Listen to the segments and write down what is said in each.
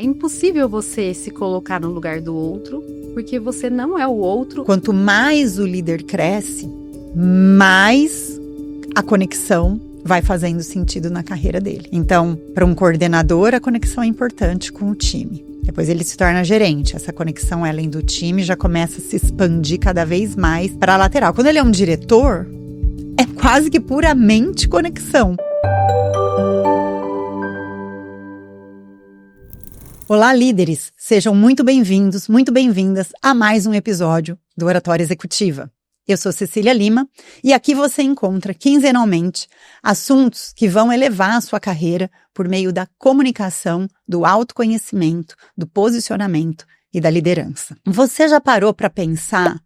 É impossível você se colocar no lugar do outro, porque você não é o outro. Quanto mais o líder cresce, mais a conexão vai fazendo sentido na carreira dele. Então, para um coordenador, a conexão é importante com o time. Depois ele se torna gerente. Essa conexão, além do time, já começa a se expandir cada vez mais para a lateral. Quando ele é um diretor, é quase que puramente conexão. Olá, líderes! Sejam muito bem-vindos, muito bem-vindas a mais um episódio do Oratória Executiva. Eu sou Cecília Lima e aqui você encontra quinzenalmente assuntos que vão elevar a sua carreira por meio da comunicação, do autoconhecimento, do posicionamento e da liderança. Você já parou para pensar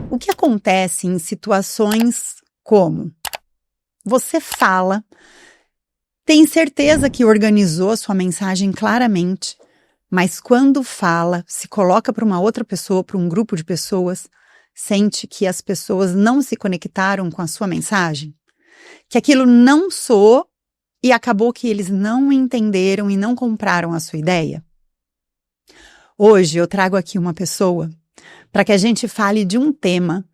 o que acontece em situações como você fala, tem certeza que organizou a sua mensagem claramente, mas quando fala, se coloca para uma outra pessoa, para um grupo de pessoas, sente que as pessoas não se conectaram com a sua mensagem? Que aquilo não soou e acabou que eles não entenderam e não compraram a sua ideia? Hoje eu trago aqui uma pessoa para que a gente fale de um tema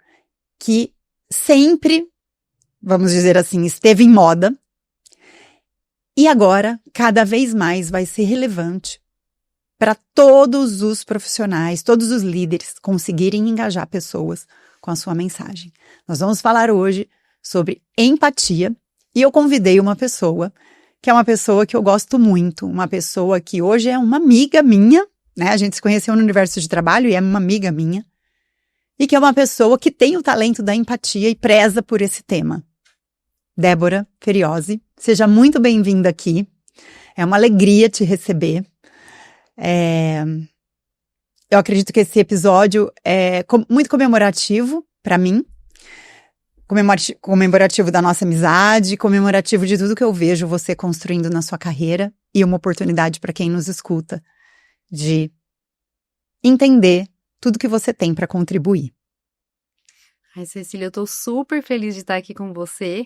que sempre, vamos dizer assim, esteve em moda e agora cada vez mais vai ser relevante para todos os profissionais, todos os líderes conseguirem engajar pessoas com a sua mensagem. Nós vamos falar hoje sobre empatia e eu convidei uma pessoa que é uma pessoa que eu gosto muito, uma pessoa que hoje é uma amiga minha, né? A gente se conheceu no universo de trabalho e é uma amiga minha, e que é uma pessoa que tem o talento da empatia e preza por esse tema. Débora Feriosi, seja muito bem-vinda aqui. É uma alegria te receber. Eu acredito que esse episódio é muito comemorativo para mim, comemorativo da nossa amizade, comemorativo de tudo que eu vejo você construindo na sua carreira e uma oportunidade para quem nos escuta de entender tudo que você tem para contribuir. Ai, Cecília, eu tô super feliz de estar aqui com você.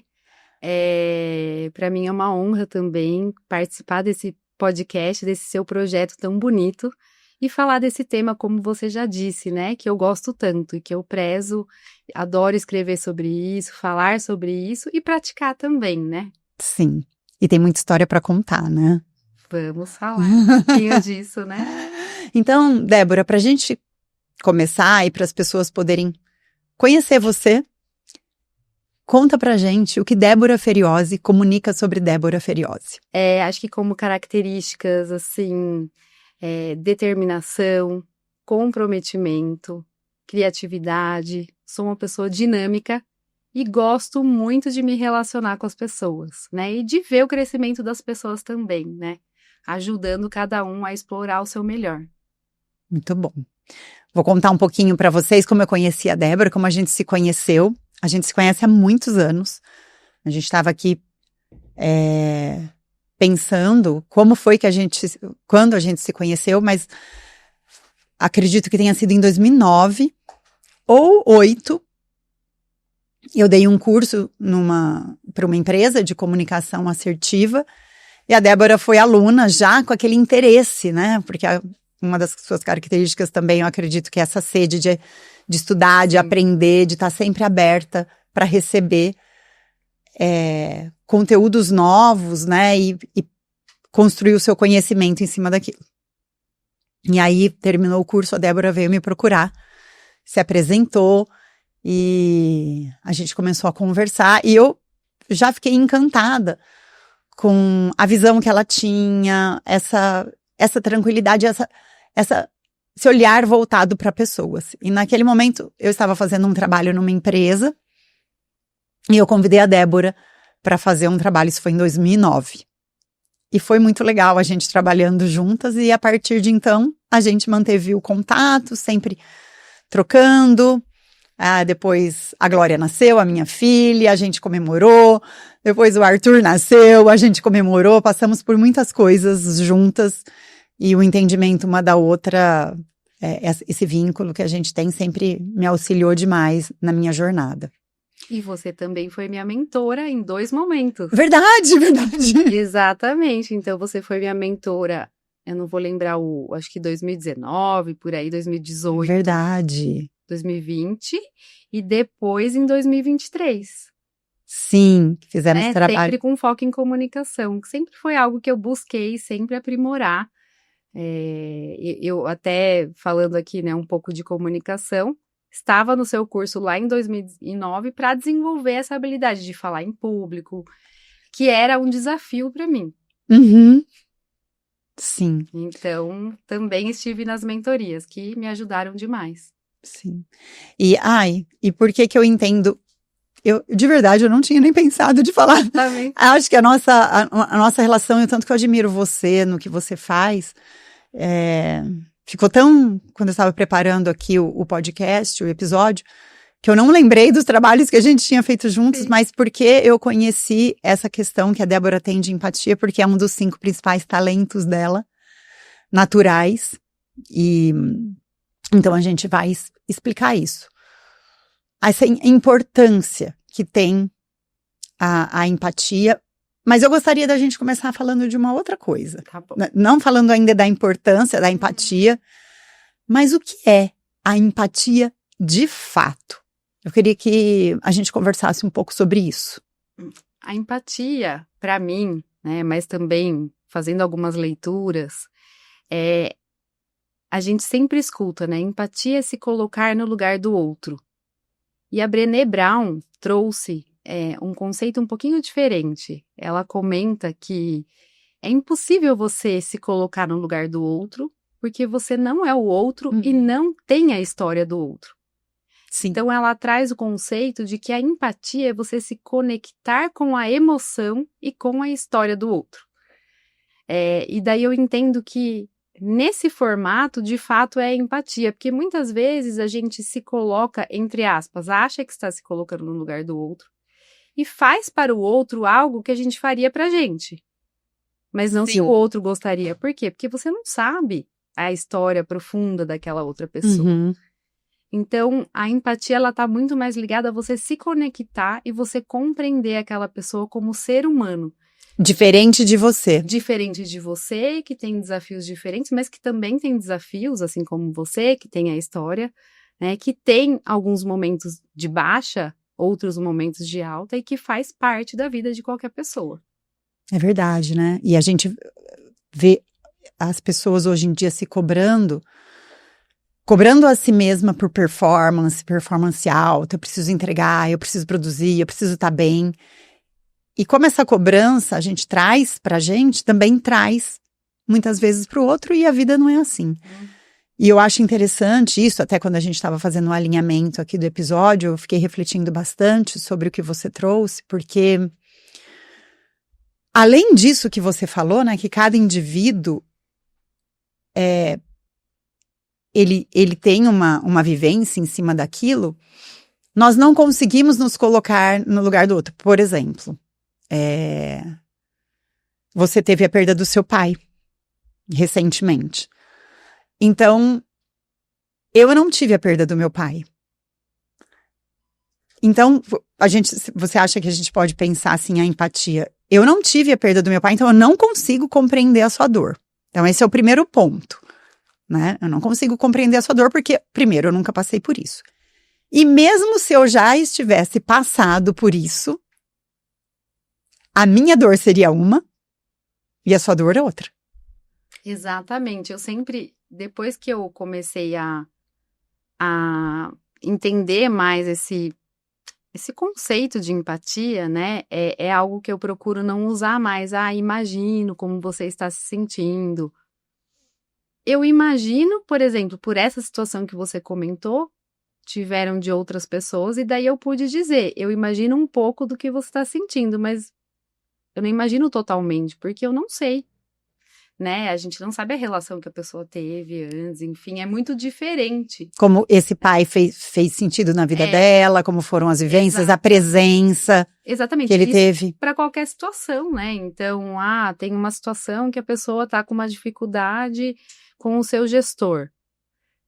Para mim é uma honra também participar desse podcast, desse seu projeto tão bonito e falar desse tema, como você já disse, né, que eu gosto tanto e que eu prezo, adoro escrever sobre isso, falar sobre isso e praticar também, né? Sim, e tem muita história para contar, né? Vamos falar um pouquinho disso, né? Então, Débora, para a gente começar e para as pessoas poderem conhecer você, conta pra gente o que Débora Feriosi comunica sobre Débora Feriosi. Acho que como características, assim, determinação, comprometimento, criatividade. Sou uma pessoa dinâmica e gosto muito de me relacionar com as pessoas, né? E de ver o crescimento das pessoas também, né? Ajudando cada um a explorar o seu melhor. Muito bom. Vou contar um pouquinho para vocês como eu conheci a Débora, como a gente se conheceu. A gente se conhece há muitos anos. A gente estava aqui pensando como foi que quando a gente se conheceu, mas acredito que tenha sido em 2009 ou 2008. Eu dei um curso para uma empresa de comunicação assertiva e a Débora foi aluna já com aquele interesse, né? Porque uma das suas características também, eu acredito que é essa sede de estudar, de aprender, de estar sempre aberta para receber conteúdos novos, né, e construir o seu conhecimento em cima daquilo. E aí, terminou o curso, a Débora veio me procurar, se apresentou e a gente começou a conversar e eu já fiquei encantada com a visão que ela tinha, essa tranquilidade, esse olhar voltado para pessoas. E naquele momento, eu estava fazendo um trabalho numa empresa e eu convidei a Débora para fazer um trabalho, isso foi em 2009. E foi muito legal a gente trabalhando juntas e a partir de então, a gente manteve o contato, sempre trocando. Depois a Glória nasceu, a minha filha, a gente comemorou. Depois o Arthur nasceu, a gente comemorou. Passamos por muitas coisas juntas. E o entendimento uma da outra, esse vínculo que a gente tem sempre me auxiliou demais na minha jornada. E você também foi minha mentora em 2 momentos. Verdade, verdade. Exatamente. Então, você foi minha mentora eu não vou lembrar acho que 2019, por aí, 2018. Verdade. 2020 e depois em 2023. Sim, fizeram esse trabalho. Sempre com foco em comunicação, que sempre foi algo que eu busquei sempre aprimorar. Eu até falando aqui, né, um pouco de comunicação, estava no seu curso lá em 2009 para desenvolver essa habilidade de falar em público, que era um desafio para mim. Uhum. Sim. Então, também estive nas mentorias, que me ajudaram demais. Sim. E por que eu entendo? De verdade, eu não tinha nem pensado de falar. Também. Acho que a nossa relação, e o tanto que eu admiro você no que você faz, ficou tão, quando eu estava preparando aqui o podcast, o episódio, que eu não lembrei dos trabalhos que a gente tinha feito juntos, Sim. mas porque eu conheci essa questão que a Débora tem de empatia, porque é um dos 5 principais talentos dela, naturais, e então a gente vai explicar isso. Essa importância que tem a empatia, mas eu gostaria da gente começar falando de uma outra coisa. Tá bom. Não falando ainda da importância da empatia, mas o que é a empatia de fato? Eu queria que a gente conversasse um pouco sobre isso. A empatia, para mim, né, mas também fazendo algumas leituras, a gente sempre escuta, né? Empatia é se colocar no lugar do outro. E a Brené Brown trouxe um conceito um pouquinho diferente. Ela comenta que é impossível você se colocar no lugar do outro, porque você não é o outro e não tem a história do outro. Sim. Então, ela traz o conceito de que a empatia é você se conectar com a emoção e com a história do outro. E daí eu entendo que nesse formato, de fato, é empatia, porque muitas vezes a gente se coloca, entre aspas, acha que está se colocando no lugar do outro e faz para o outro algo que a gente faria pra gente, mas não se o outro gostaria. Por quê? Porque você não sabe a história profunda daquela outra pessoa. Uhum. Então, a empatia, ela tá muito mais ligada a você se conectar e você compreender aquela pessoa como ser humano. Diferente de você. Diferente de você, que tem desafios diferentes, mas que também tem desafios, assim como você, que tem a história, né? Que tem alguns momentos de baixa, outros momentos de alta e que faz parte da vida de qualquer pessoa. É verdade, né? E a gente vê as pessoas hoje em dia se cobrando a si mesma por performance alta, eu preciso entregar, eu preciso produzir, eu preciso estar bem. E como essa cobrança a gente traz pra gente, também traz muitas vezes pro outro, e a vida não é assim. E eu acho interessante isso, até quando a gente estava fazendo um alinhamento aqui do episódio, eu fiquei refletindo bastante sobre o que você trouxe, porque além disso que você falou, né, que cada indivíduo ele tem uma vivência em cima daquilo, nós não conseguimos nos colocar no lugar do outro. Por exemplo, você teve a perda do seu pai recentemente. Então, eu não tive a perda do meu pai. Então, você acha que a gente pode pensar assim, a empatia? Eu não tive a perda do meu pai, então eu não consigo compreender a sua dor. Então, esse é o primeiro ponto, né? Eu não consigo compreender a sua dor porque, primeiro, eu nunca passei por isso. E mesmo se eu já estivesse passado por isso, a minha dor seria uma e a sua dor é outra. Exatamente. Eu sempre, depois que eu comecei a entender mais esse conceito de empatia, né, é algo que eu procuro não usar mais. Imagino como você está se sentindo. Eu imagino, por exemplo, por essa situação que você comentou, tiveram de outras pessoas, e daí eu pude dizer, eu imagino um pouco do que você está sentindo, mas eu não imagino totalmente, porque eu não sei, né? A gente não sabe a relação que a pessoa teve antes, enfim, é muito diferente. Como esse pai fez sentido na vida dela, como foram as vivências, a presença que ele teve. Para qualquer situação, né? Então, tem uma situação que a pessoa tá com uma dificuldade com o seu gestor,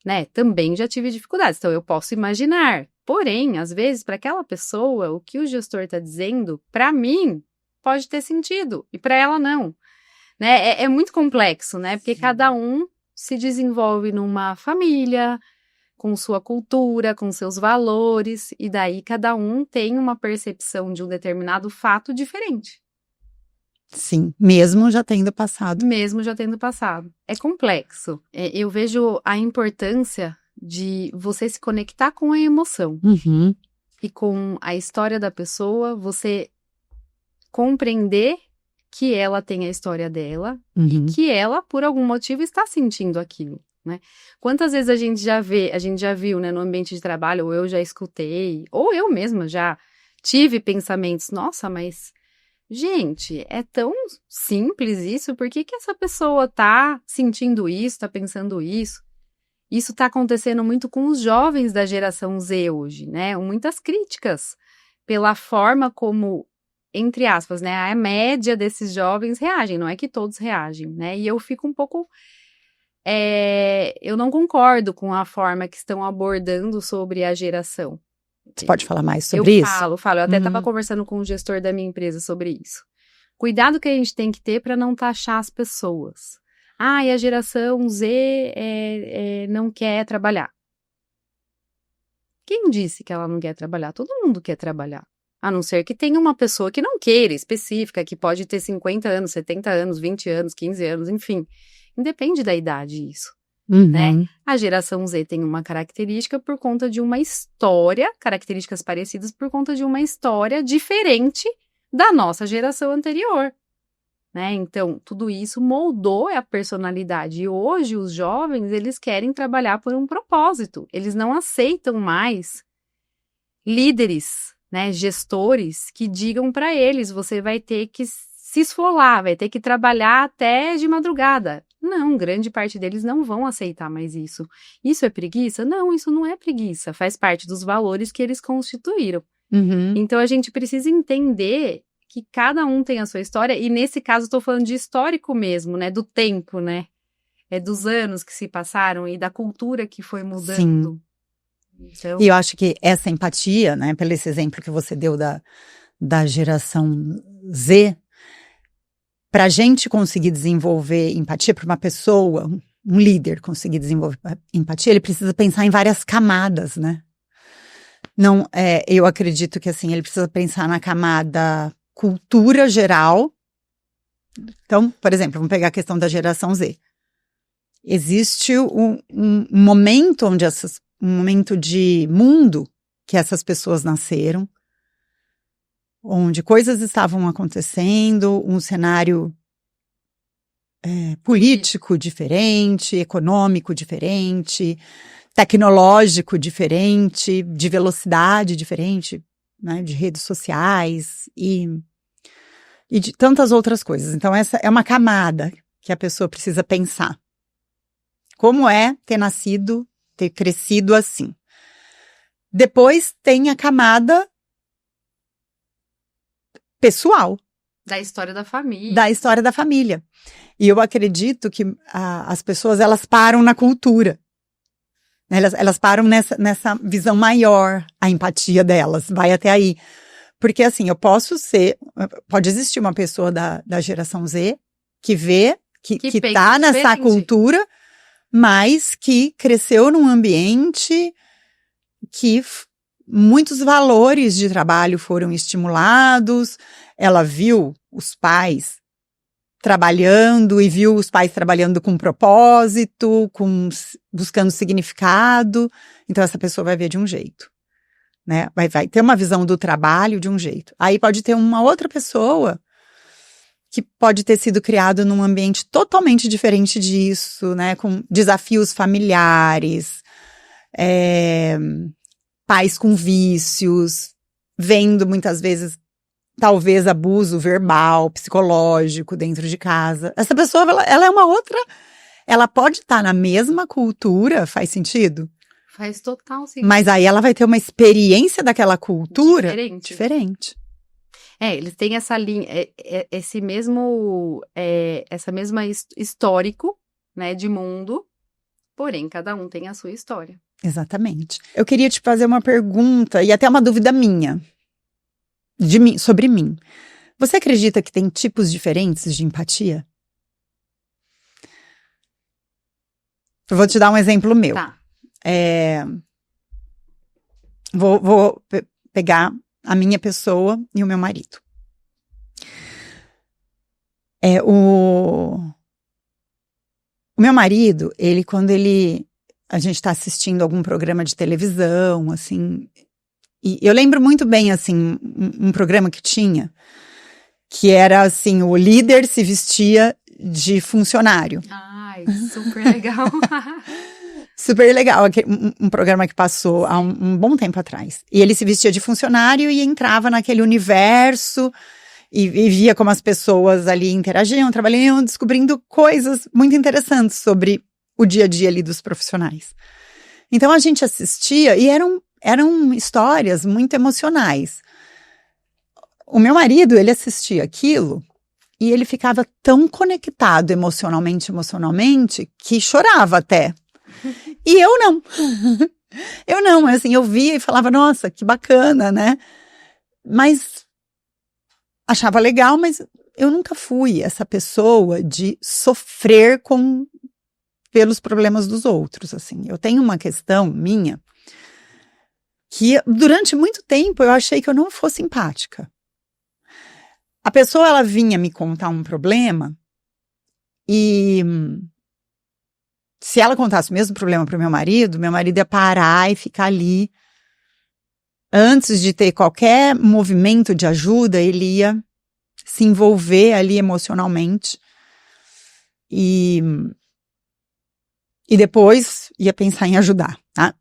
né? Também já tive dificuldades, então eu posso imaginar. Porém, às vezes, para aquela pessoa, o que o gestor está dizendo, para mim, pode ter sentido, e para ela não. né? É muito complexo, né? Porque cada um se desenvolve numa família, com sua cultura, com seus valores, e daí cada um tem uma percepção de um determinado fato diferente. Sim, mesmo já tendo passado. Mesmo já tendo passado. É complexo. Eu vejo a importância de você se conectar com a emoção Uhum. e com a história da pessoa, você compreender que ela tem a história dela Uhum. e que ela, por algum motivo, está sentindo aquilo, né? Quantas vezes a gente já viu, né, no ambiente de trabalho, ou eu já escutei, ou eu mesma já tive pensamentos, nossa, mas, gente, é tão simples isso, por que que essa pessoa tá sentindo isso, tá pensando isso? Isso tá acontecendo muito com os jovens da geração Z hoje, né? Muitas críticas pela forma como, entre aspas, né, a média desses jovens reagem, não é que todos reagem, né? E eu fico um pouco, eu não concordo com a forma que estão abordando sobre a geração. Você pode falar mais sobre isso? Eu até estava conversando com o gestor da minha empresa sobre isso. Cuidado que a gente tem que ter para não taxar as pessoas. Ah, e a geração Z não quer trabalhar. Quem disse que ela não quer trabalhar? Todo mundo quer trabalhar. A não ser que tenha uma pessoa que não queira, específica, que pode ter 50 anos, 70 anos, 20 anos, 15 anos, enfim. Independe da idade isso, né? A geração Z tem uma característica por conta de uma história, características parecidas por conta de uma história diferente da nossa geração anterior, né? Então, tudo isso moldou a personalidade. E hoje, os jovens, eles querem trabalhar por um propósito. Eles não aceitam mais líderes, né, gestores que digam para eles, você vai ter que se esfolar, vai ter que trabalhar até de madrugada. Não, grande parte deles não vão aceitar mais isso. Isso é preguiça? Não, isso não é preguiça. Faz parte dos valores que eles constituíram. Então, a gente precisa entender que cada um tem a sua história, e nesse caso estou falando de histórico mesmo, né, do tempo, né, dos anos que se passaram e da cultura que foi mudando. Sim. Então... E eu acho que essa empatia, né, pelo esse exemplo que você deu da geração Z, para a gente conseguir desenvolver empatia para uma pessoa, um líder conseguir desenvolver empatia, ele precisa pensar em várias camadas, né? Não, eu acredito que assim, ele precisa pensar na camada cultura geral. Então, por exemplo, vamos pegar a questão da geração Z. Existe um momento onde um momento de mundo que essas pessoas nasceram, onde coisas estavam acontecendo, um cenário político diferente, econômico diferente, tecnológico diferente, de velocidade diferente, né, de redes sociais e de tantas outras coisas. Então, essa é uma camada que a pessoa precisa pensar. Como é ter nascido, ter crescido assim? Depois tem a camada pessoal. Da história da família. Da história da família. E eu acredito que as pessoas, elas param na cultura. Elas param nessa visão maior, a empatia delas, vai até aí. Porque assim, pode existir uma pessoa da geração Z que vê, que tá nessa cultura, mas que cresceu num ambiente que muitos valores de trabalho foram estimulados, ela viu os pais trabalhando e viu os pais trabalhando com propósito, buscando significado, então essa pessoa vai ver de um jeito, né? Vai ter uma visão do trabalho de um jeito. Aí pode ter uma outra pessoa que pode ter sido criado num ambiente totalmente diferente disso, né? Com desafios familiares, pais com vícios, vendo muitas vezes talvez abuso verbal, psicológico dentro de casa. Essa pessoa, ela é uma outra, ela pode estar na mesma cultura, faz sentido? Faz total sentido. Mas aí ela vai ter uma experiência daquela cultura diferente. Eles têm essa linha, essa mesma histórico, né, de mundo, porém cada um tem a sua história. Exatamente. Eu queria te fazer uma pergunta, e até uma dúvida minha, sobre mim. Você acredita que tem tipos diferentes de empatia? Eu vou te dar um exemplo meu. Tá. Vou pegar a minha pessoa e o meu marido. O meu marido, quando a gente está assistindo algum programa de televisão, assim, e eu lembro muito bem, assim, um programa que era, assim, o líder se vestia de funcionário. Ai, super legal. Super legal, um programa que passou há um bom tempo atrás. E ele se vestia de funcionário e entrava naquele universo e via como as pessoas ali interagiam, trabalhando, descobrindo coisas muito interessantes sobre o dia a dia ali dos profissionais. Então a gente assistia e eram histórias muito emocionais. O meu marido, ele assistia aquilo e ele ficava tão conectado emocionalmente, que chorava até. E eu não. Eu não, assim, eu via e falava, nossa, que bacana, né? Mas achava legal, mas eu nunca fui essa pessoa de sofrer pelos problemas dos outros, assim. Eu tenho uma questão minha que durante muito tempo eu achei que eu não fosse empática. A pessoa, ela vinha me contar um problema e se ela contasse o mesmo problema para o meu marido ia parar e ficar ali. Antes de ter qualquer movimento de ajuda, ele ia se envolver ali emocionalmente e depois ia pensar em ajudar, tá?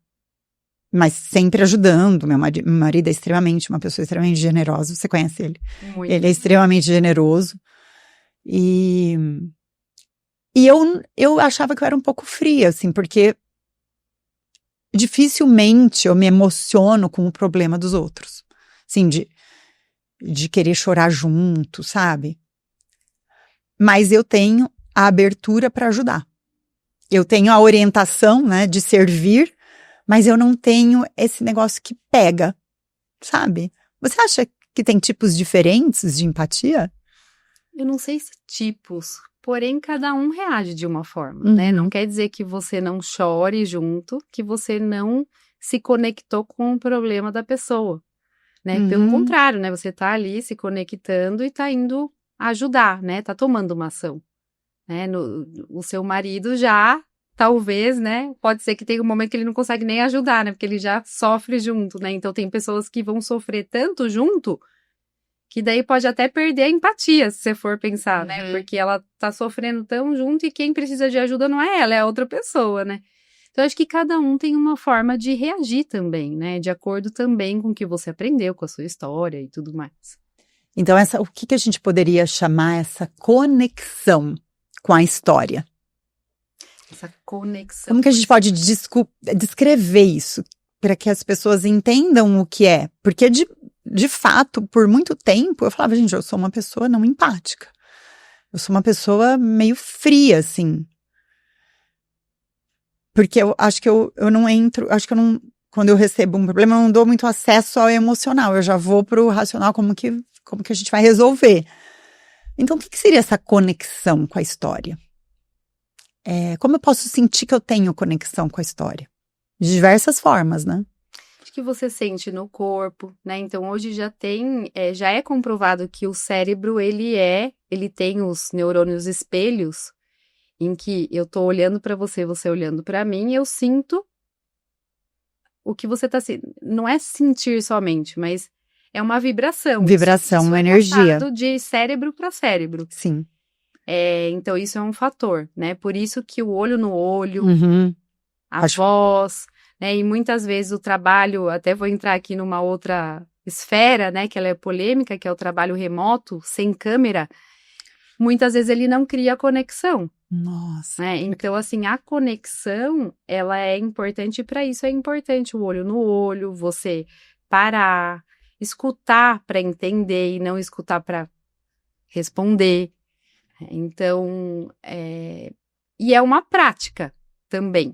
Mas sempre ajudando. Meu marido é uma pessoa extremamente generosa, você conhece ele? Muito. Ele é extremamente generoso e eu achava que eu era um pouco fria, assim, porque dificilmente eu me emociono com o problema dos outros. Assim, de querer chorar junto, sabe? Mas eu tenho a abertura para ajudar. Eu tenho a orientação, né, de servir, mas eu não tenho esse negócio que pega, sabe? Você acha que tem tipos diferentes de empatia? Eu não sei se tipos, porém cada um reage de uma forma, né? Não quer dizer que você não chore junto, que você não se conectou com o problema da pessoa, né? Pelo contrário, né? Você tá ali se conectando e tá indo ajudar, né? Tá tomando uma ação, né? O seu marido já, talvez, né? Pode ser que tenha um momento que ele não consegue nem ajudar, né? Porque ele já sofre junto, né? Então tem pessoas que vão sofrer tanto junto que daí pode até perder a empatia, se você for pensar, né? Porque ela tá sofrendo tão junto e quem precisa de ajuda não é ela, é a outra pessoa, né? Então, acho que cada um tem uma forma de reagir também, né? De acordo também com o que você aprendeu, com a sua história e tudo mais. Então, o que a gente poderia chamar essa conexão com a história? Essa conexão. Como que a gente pode descrever isso para que as pessoas entendam o que é? Porque, de fato, por muito tempo, eu falava, gente, eu sou uma pessoa não empática. Eu sou uma pessoa meio fria, assim. Porque eu acho que eu não entro, acho que eu não, quando eu recebo um problema, eu não dou muito acesso ao emocional, eu já vou pro racional, como que a gente vai resolver. Então, o que seria essa conexão com a história? Como eu posso sentir que eu tenho conexão com a história? De diversas formas, né? Acho que você sente no corpo, né? Então, hoje já é comprovado que o cérebro, ele tem os neurônios espelhos, em que eu tô olhando para você olhando para mim, e eu sinto o que você tá sentindo. Não é sentir somente, mas é uma vibração. Vibração, uma energia. De cérebro para cérebro. Sim. Então, isso é um fator, né? Por isso que o olho no olho, a Acho... voz, né? E muitas vezes o trabalho, até vou entrar aqui numa outra esfera, né? Que ela é polêmica, que é o trabalho remoto, sem câmera. Muitas vezes ele não cria conexão. Nossa. Né? Então, assim, a conexão, ela é importante, para isso é importante o olho no olho, você parar, escutar para entender e não escutar para responder. Então, e é uma prática também.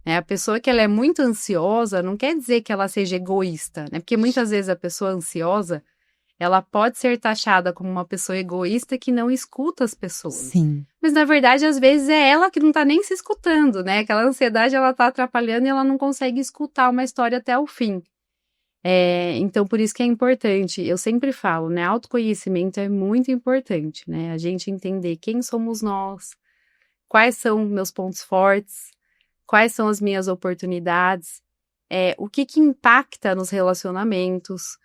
Né? A pessoa que ela é muito ansiosa, não quer dizer que ela seja egoísta, né? Porque muitas vezes a pessoa ansiosa, ela pode ser taxada como uma pessoa egoísta que não escuta as pessoas. Sim. Mas, na verdade, às vezes é ela que não tá nem se escutando, né? Aquela ansiedade, ela tá atrapalhando e ela não consegue escutar uma história até o fim. Então, por isso que é importante, eu sempre falo, né? Autoconhecimento é muito importante, né? A gente entender quem somos nós, quais são meus pontos fortes, quais são as minhas oportunidades, o que impacta nos relacionamentos,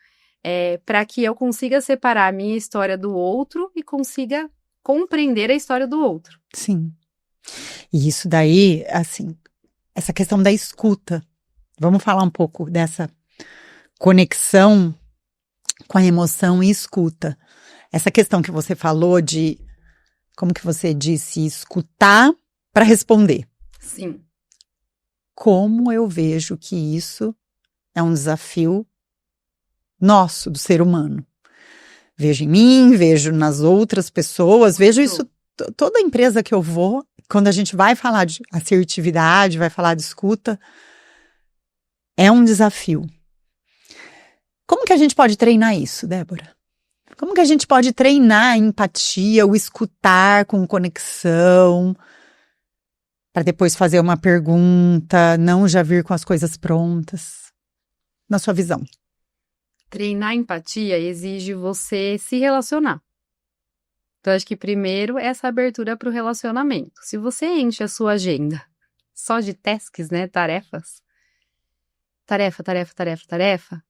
para que eu consiga separar a minha história do outro e consiga compreender a história do outro. Sim. E isso daí, assim, essa questão da escuta. Vamos falar um pouco dessa conexão com a emoção e escuta. Essa questão que você falou de, como que você disse, escutar para responder. Sim. Como eu vejo que isso é um desafio nosso, do ser humano. Vejo em mim, vejo nas outras pessoas, vejo isso, toda empresa que eu vou, quando a gente vai falar de assertividade, vai falar de escuta, é um desafio. Como que a gente pode treinar isso, Débora? Como que a gente pode treinar a empatia, o escutar com conexão, para depois fazer uma pergunta, não já vir com as coisas prontas? Na sua visão. Treinar empatia exige você se relacionar. Então, acho que primeiro essa abertura para o relacionamento. Se você enche a sua agenda só de tasks, né, tarefas, tarefa,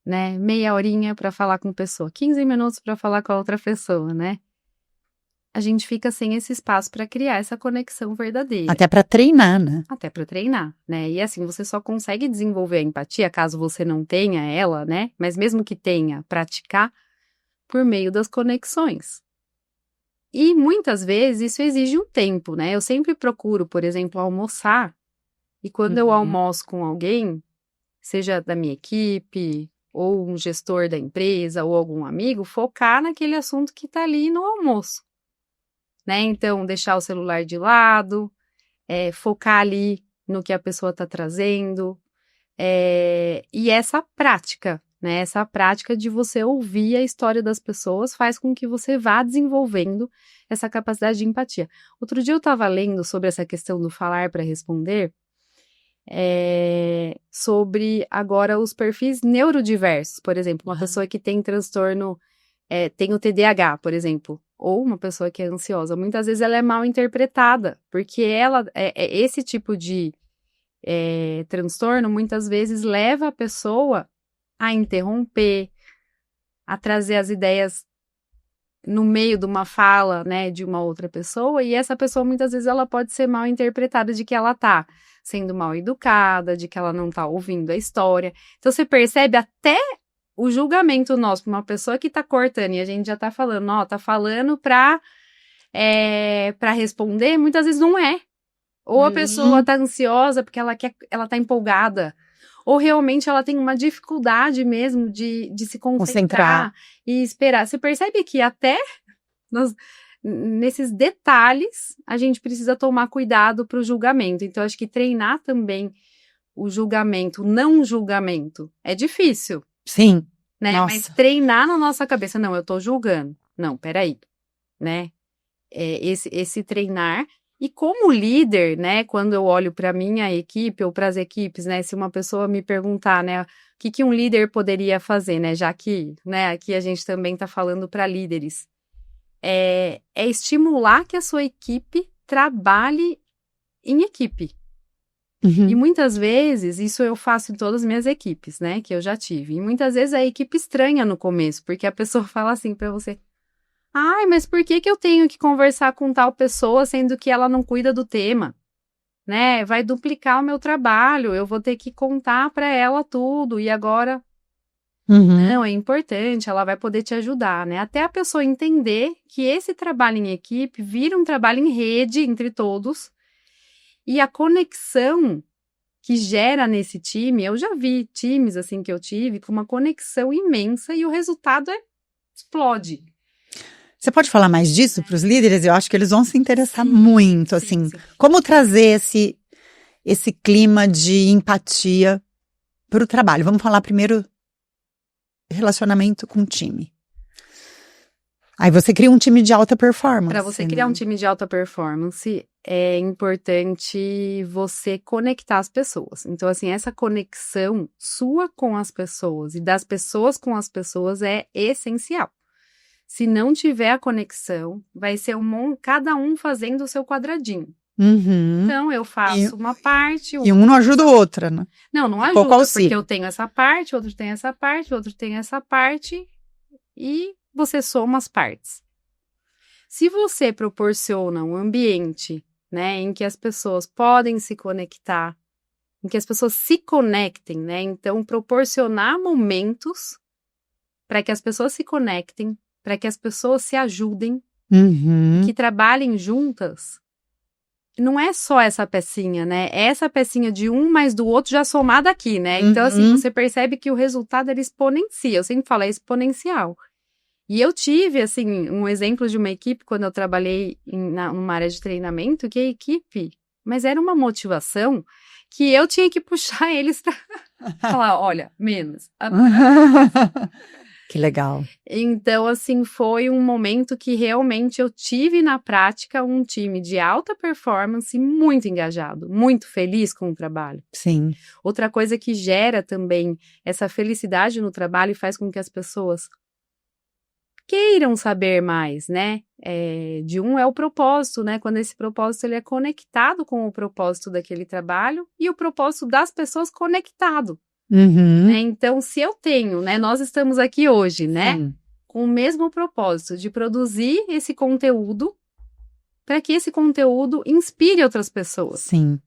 né, meia horinha para falar com pessoa, 15 minutos para falar com a outra pessoa, né? A gente fica sem esse espaço para criar essa conexão verdadeira. Até para treinar, né? Até para treinar, né? E assim, você só consegue desenvolver a empatia, caso você não tenha ela, né? Mas mesmo que tenha, praticar por meio das conexões. E muitas vezes isso exige um tempo, né? Eu sempre procuro, por exemplo, almoçar. E quando eu almoço com alguém, seja da minha equipe, ou um gestor da empresa, ou algum amigo, focar naquele assunto que está ali no almoço. Né? Então, deixar o celular de lado, focar ali no que a pessoa está trazendo, e essa prática, né? Essa prática de você ouvir a história das pessoas faz com que você vá desenvolvendo essa capacidade de empatia. Outro dia eu estava lendo sobre essa questão do falar para responder, sobre agora os perfis neurodiversos, por exemplo, uma pessoa que tem transtorno, tem o TDAH, por exemplo, ou uma pessoa que é ansiosa, muitas vezes ela é mal interpretada, porque esse tipo de transtorno muitas vezes leva a pessoa a interromper, a trazer as ideias no meio de uma fala, né, de uma outra pessoa, e essa pessoa muitas vezes ela pode ser mal interpretada de que ela tá sendo mal educada, de que ela não tá ouvindo a história. Então você percebe até o julgamento nosso para uma pessoa que tá cortando e a gente já tá falando, ó, tá falando pra responder, muitas vezes não é. Ou a pessoa tá ansiosa porque ela tá empolgada, ou realmente ela tem uma dificuldade mesmo de se concentrar e esperar. Você percebe que até nesses detalhes a gente precisa tomar cuidado para o julgamento. Então, acho que treinar também o julgamento, não julgamento, é difícil. Sim. Né? Mas treinar na nossa cabeça, não, eu tô julgando. Não, peraí, né? Esse treinar. E como líder, né, quando eu olho para a minha equipe ou para as equipes, né, se uma pessoa me perguntar, né, o que um líder poderia fazer, né, já que, né, aqui a gente também está falando para líderes, é estimular que a sua equipe trabalhe em equipe. E muitas vezes, isso eu faço em todas as minhas equipes, né, que eu já tive. E muitas vezes a equipe estranha no começo, porque a pessoa fala assim para você, ai, mas por que eu tenho que conversar com tal pessoa, sendo que ela não cuida do tema? Né? Vai duplicar o meu trabalho, eu vou ter que contar para ela tudo, e agora... Não, é importante, ela vai poder te ajudar, né? Até a pessoa entender que esse trabalho em equipe vira um trabalho em rede entre todos, e a conexão que gera nesse time, eu já vi times assim que eu tive, com uma conexão imensa, e o resultado explode. Você pode falar mais disso para os líderes? Eu acho que eles vão se interessar muito, assim. Sim. Como trazer esse clima de empatia para o trabalho? Vamos falar primeiro relacionamento com o time. Aí você cria um time de alta performance. Para você criar um time de alta performance, é importante você conectar as pessoas. Então, assim, essa conexão sua com as pessoas e das pessoas com as pessoas é essencial. Se não tiver a conexão, vai ser cada um fazendo o seu quadradinho. Uhum. Então, eu faço uma parte... E um não ajuda o outro, né? Não ajuda, porque eu tenho essa parte, outro tem essa parte, outro tem essa parte, e você soma as partes. Se você proporciona um ambiente, né, em que as pessoas podem se conectar, em que as pessoas se conectem, né, então proporcionar momentos para que as pessoas se conectem, para que as pessoas se ajudem, que trabalhem juntas, não é só essa pecinha, né? É essa pecinha de um mais do outro já somada aqui, né? Então, assim, você percebe que o resultado ele exponencia. Eu sempre falo, é exponencial. E eu tive, assim, um exemplo de uma equipe quando eu trabalhei numa área de treinamento, que a equipe, mas era uma motivação que eu tinha que puxar eles para falar, olha, menos. Que legal. Então, assim, foi um momento que realmente eu tive na prática um time de alta performance muito engajado, muito feliz com o trabalho. Sim. Outra coisa que gera também essa felicidade no trabalho e faz com que as pessoas queiram saber mais, né? É o propósito, né? Quando esse propósito ele é conectado com o propósito daquele trabalho e o propósito das pessoas conectado. Né? Então, se eu tenho, né? Nós estamos aqui hoje, né? Sim. Com o mesmo propósito de produzir esse conteúdo para que esse conteúdo inspire outras pessoas. Sim.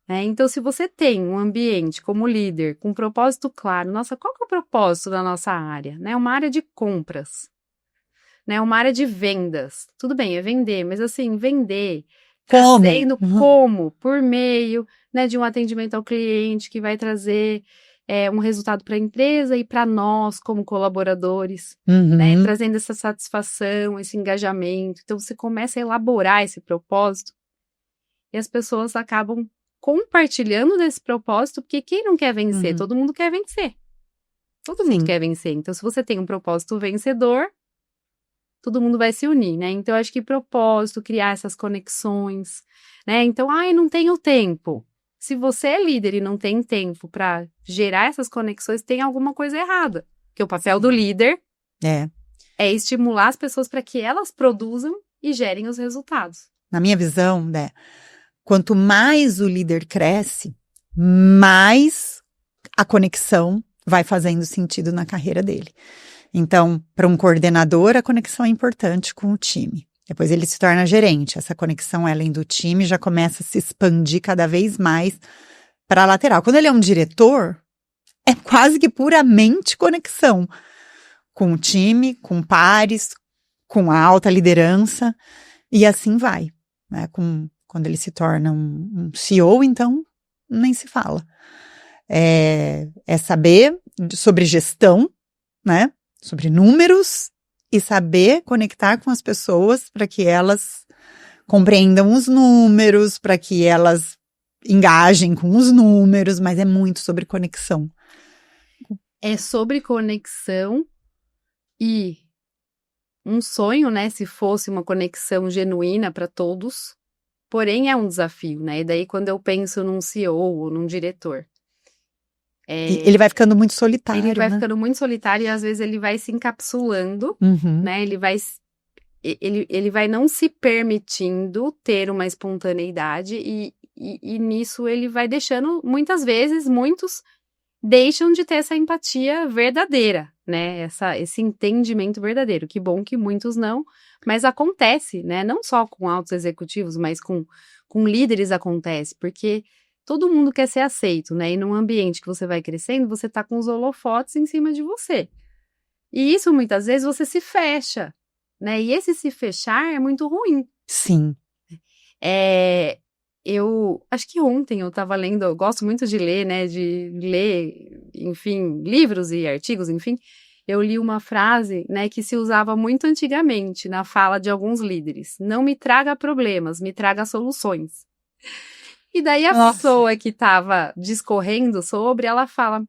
Então, se você tem um ambiente como líder, com um propósito claro, nossa, qual que é o propósito da nossa área? Né? Uma área de compras, né? Uma área de vendas. Tudo bem, é vender, mas assim, vender... Trazendo como? Por meio, né, de um atendimento ao cliente que vai trazer... um resultado para a empresa e para nós como colaboradores, né? Trazendo essa satisfação, esse engajamento. Então, você começa a elaborar esse propósito e as pessoas acabam compartilhando desse propósito, porque quem não quer vencer? Todo mundo quer vencer. Todo mundo quer vencer. Então, se você tem um propósito vencedor, todo mundo vai se unir, né? Então, eu acho que propósito, criar essas conexões, né? Então, eu não tenho tempo. Se você é líder e não tem tempo para gerar essas conexões, tem alguma coisa errada. Porque o papel do líder é estimular as pessoas para que elas produzam e gerem os resultados. Na minha visão, né, quanto mais o líder cresce, mais a conexão vai fazendo sentido na carreira dele. Então, para um coordenador, a conexão é importante com o time. Depois ele se torna gerente. Essa conexão, além do time, já começa a se expandir cada vez mais para a lateral. Quando ele é um diretor, é quase que puramente conexão com o time, com pares, com a alta liderança, e assim vai. Né? Quando ele se torna um CEO, então, nem se fala. É saber sobre gestão, né? Sobre números, e saber conectar com as pessoas para que elas compreendam os números, para que elas engajem com os números, mas é muito sobre conexão. É sobre conexão e um sonho, né, se fosse uma conexão genuína para todos, porém é um desafio, né, e daí quando eu penso num CEO ou num diretor, ele vai ficando muito solitário, Ele vai né? ficando muito solitário e às vezes ele vai se encapsulando, né? Ele vai não se permitindo ter uma espontaneidade e nisso ele vai deixando, muitas vezes, muitos deixam de ter essa empatia verdadeira, né? Esse entendimento verdadeiro. Que bom que muitos não, mas acontece, né? Não só com altos executivos, mas com líderes acontece, porque todo mundo quer ser aceito, né? E num ambiente que você vai crescendo, você tá com os holofotes em cima de você. E isso, muitas vezes, você se fecha, né? E esse se fechar é muito ruim. Sim. Eu acho que ontem eu tava lendo, eu gosto muito de ler, né? De ler, enfim, livros e artigos, enfim. Eu li uma frase, né, que se usava muito antigamente na fala de alguns líderes. Não me traga problemas, me traga soluções. E daí a pessoa que estava discorrendo sobre, ela fala,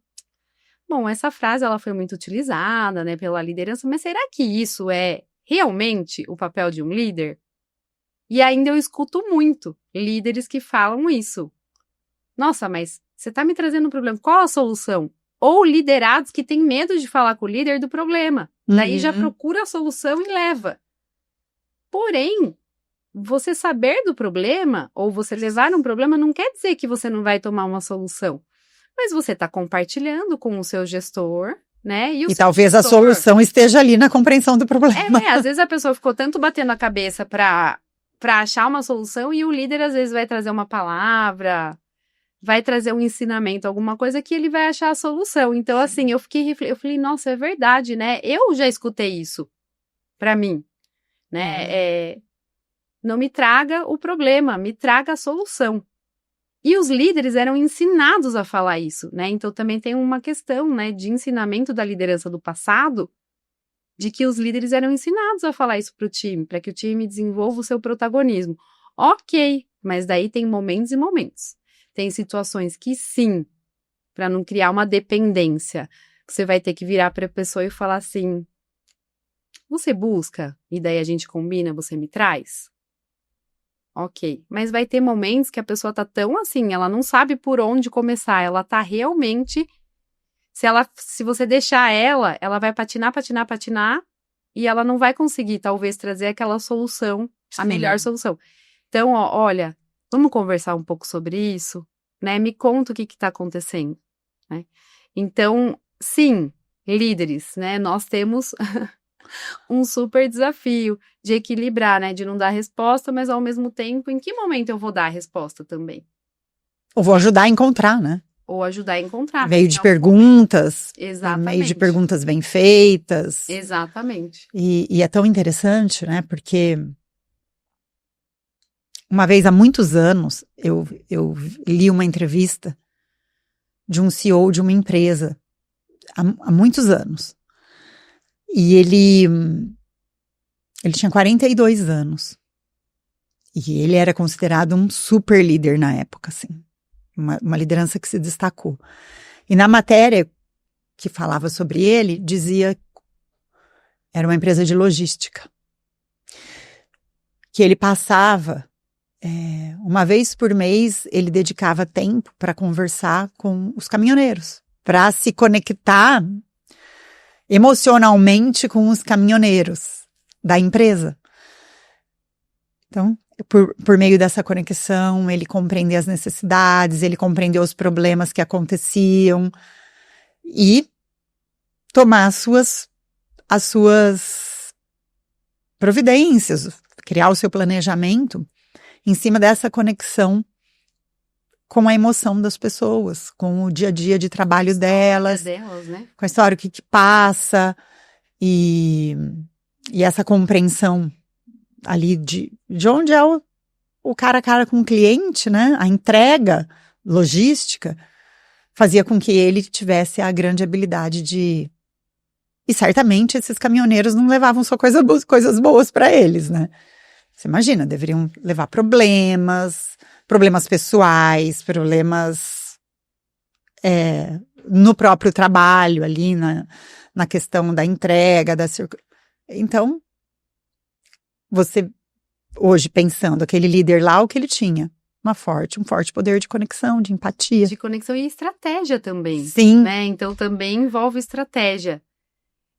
bom, essa frase ela foi muito utilizada, né, pela liderança, mas será que isso é realmente o papel de um líder? E ainda eu escuto muito líderes que falam isso. Nossa, mas você está me trazendo um problema, qual a solução? Ou liderados que têm medo de falar com o líder do problema. Daí já procura a solução e leva. Porém, você saber do problema, ou você levar um problema, não quer dizer que você não vai tomar uma solução. Mas você está compartilhando com o seu gestor, né? E talvez a solução esteja ali na compreensão do problema. Às vezes a pessoa ficou tanto batendo a cabeça para achar uma solução e o líder às vezes vai trazer uma palavra, vai trazer um ensinamento, alguma coisa que ele vai achar a solução. Então, assim, eu falei, nossa, é verdade, né? Eu já escutei isso para mim, né? Não me traga o problema, me traga a solução. E os líderes eram ensinados a falar isso, né? Então, também tem uma questão, né, de ensinamento da liderança do passado, de que os líderes eram ensinados a falar isso para o time, para que o time desenvolva o seu protagonismo. Ok, mas daí tem momentos e momentos. Tem situações que sim, para não criar uma dependência, você vai ter que virar para a pessoa e falar assim, você busca, e daí a gente combina, você me traz? Ok, mas vai ter momentos que a pessoa tá tão assim, ela não sabe por onde começar, ela tá realmente, se você deixar ela vai patinar, e ela não vai conseguir, talvez, trazer aquela solução, a melhor solução. Então, olha, vamos conversar um pouco sobre isso, né? Me conta o que tá acontecendo, né? Então, sim, líderes, né? Nós temos um super desafio de equilibrar, né? De não dar resposta, mas ao mesmo tempo, em que momento eu vou dar a resposta também? Ou vou ajudar a encontrar, né? Ou ajudar a encontrar. Meio de perguntas. Exatamente. Meio de perguntas bem feitas. Exatamente. E é tão interessante, né? Porque uma vez, há muitos anos, eu li uma entrevista de um CEO de uma empresa. Há muitos anos. E ele tinha 42 anos. E ele era considerado um super líder na época, assim. Uma liderança que se destacou. E na matéria que falava sobre ele, dizia era uma empresa de logística. Que ele passava, uma vez por mês, ele dedicava tempo para conversar com os caminhoneiros. Para se conectar emocionalmente com os caminhoneiros da empresa. Então, por meio dessa conexão, ele compreendeu as necessidades, ele compreendeu os problemas que aconteciam e tomar as suas providências, criar o seu planejamento em cima dessa conexão com a emoção das pessoas, com o dia a dia de trabalho delas, né? Com a história, o que passa, e essa compreensão ali de onde é o cara a cara com o cliente, né? A entrega logística fazia com que ele tivesse a grande habilidade de... E certamente esses caminhoneiros não levavam só coisas boas para eles, né? Você imagina, deveriam levar problemas pessoais, problemas no próprio trabalho ali, na questão da entrega, Então, você, hoje, pensando, aquele líder lá, o que ele tinha? Um forte poder de conexão, de empatia. De conexão e estratégia também. Sim. Né? Então, também envolve estratégia.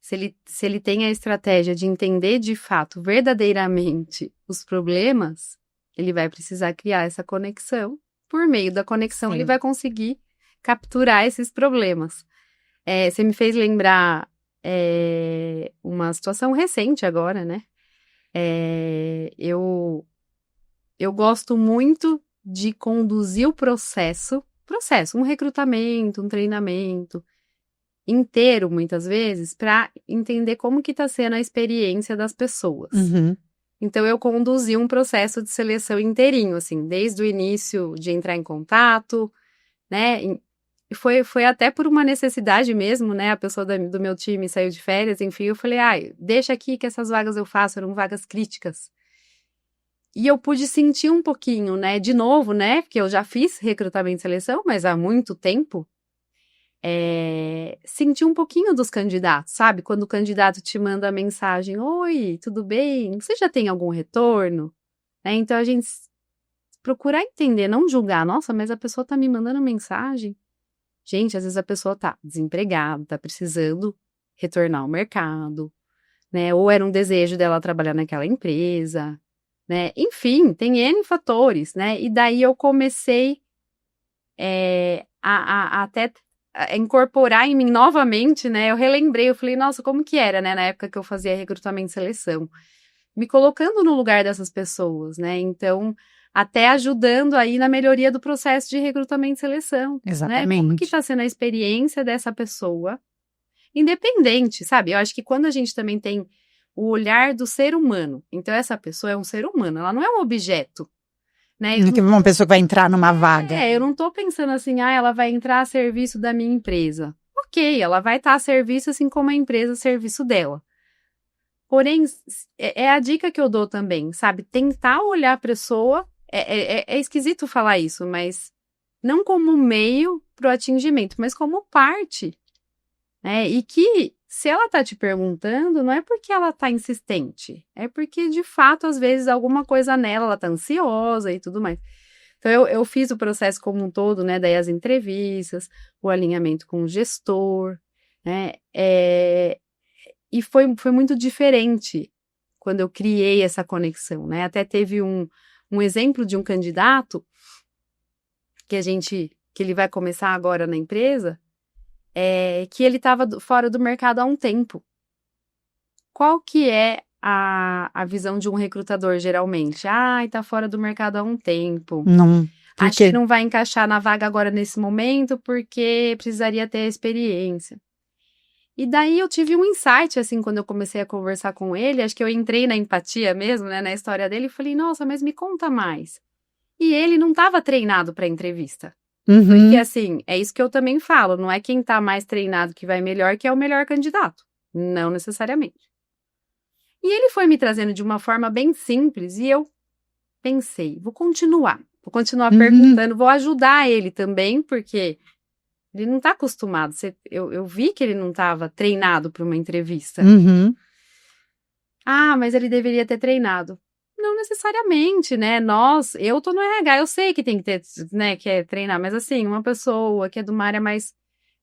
Se ele tem a estratégia de entender, de fato, verdadeiramente os problemas, ele vai precisar criar essa conexão. Por meio da conexão, ele vai conseguir capturar esses problemas. Você me fez lembrar uma situação recente agora, né? Eu gosto muito de conduzir o processo, um recrutamento, um treinamento inteiro, muitas vezes, para entender como que está sendo a experiência das pessoas. Uhum. Então, eu conduzi um processo de seleção inteirinho, assim, desde o início de entrar em contato, né? E foi até por uma necessidade mesmo, né? A pessoa do meu time saiu de férias, enfim, eu falei, deixa aqui que essas vagas eu faço, eram vagas críticas. E eu pude sentir um pouquinho, né? De novo, né? Porque eu já fiz recrutamento e seleção, mas há muito tempo. sentir um pouquinho dos candidatos, sabe? Quando o candidato te manda a mensagem, oi, tudo bem? Você já tem algum retorno? Então, a gente procurar entender, não julgar. Nossa, mas a pessoa tá me mandando mensagem. Gente, às vezes a pessoa tá desempregada, tá precisando retornar ao mercado, né? Ou era um desejo dela trabalhar naquela empresa, né? Enfim, tem N fatores, né? E daí eu comecei a até incorporar em mim novamente, né? Eu relembrei, eu falei, nossa, como que era, né? Na época que eu fazia recrutamento e seleção. Me colocando no lugar dessas pessoas, né? Então, até ajudando aí na melhoria do processo de recrutamento e seleção. Exatamente. Né? Como que está sendo a experiência dessa pessoa, independente, sabe? Eu acho que quando a gente também tem o olhar do ser humano, então essa pessoa é um ser humano, ela não é um objeto. Né? Não é uma pessoa que vai entrar numa vaga. Eu não tô pensando assim, ela vai entrar a serviço da minha empresa. Ok, ela vai estar a serviço assim como a empresa a serviço dela. Porém, é a dica que eu dou também, sabe? Tentar olhar a pessoa, é esquisito falar isso, mas não como meio para o atingimento, mas como parte. Né? E que, se ela tá te perguntando, não é porque ela tá insistente, é porque, de fato, às vezes, alguma coisa nela, ela tá ansiosa e tudo mais. Então, eu fiz o processo como um todo, né? Daí as entrevistas, o alinhamento com o gestor, né? E foi muito diferente quando eu criei essa conexão, né? Até teve um exemplo de um candidato que ele vai começar agora na empresa, que ele estava fora do mercado há um tempo. Qual que é a visão de um recrutador, geralmente? Tá fora do mercado há um tempo. Não. Acho que não vai encaixar na vaga agora nesse momento, porque precisaria ter experiência. E daí eu tive um insight, assim, quando eu comecei a conversar com ele, acho que eu entrei na empatia mesmo, né, na história dele, e falei, nossa, mas me conta mais. E ele não estava treinado para entrevista. Uhum. Porque, assim, é isso que eu também falo, não é quem tá mais treinado que vai melhor, que é o melhor candidato. Não necessariamente. E ele foi me trazendo de uma forma bem simples, e eu pensei, vou continuar perguntando, vou ajudar ele também, porque ele não tá acostumado. Eu vi que ele não estava treinado para uma entrevista. Uhum. Mas ele deveria ter treinado. Não necessariamente, né? Eu tô no RH, eu sei que tem que ter, né, que é treinar, mas assim, uma pessoa que é de uma área mais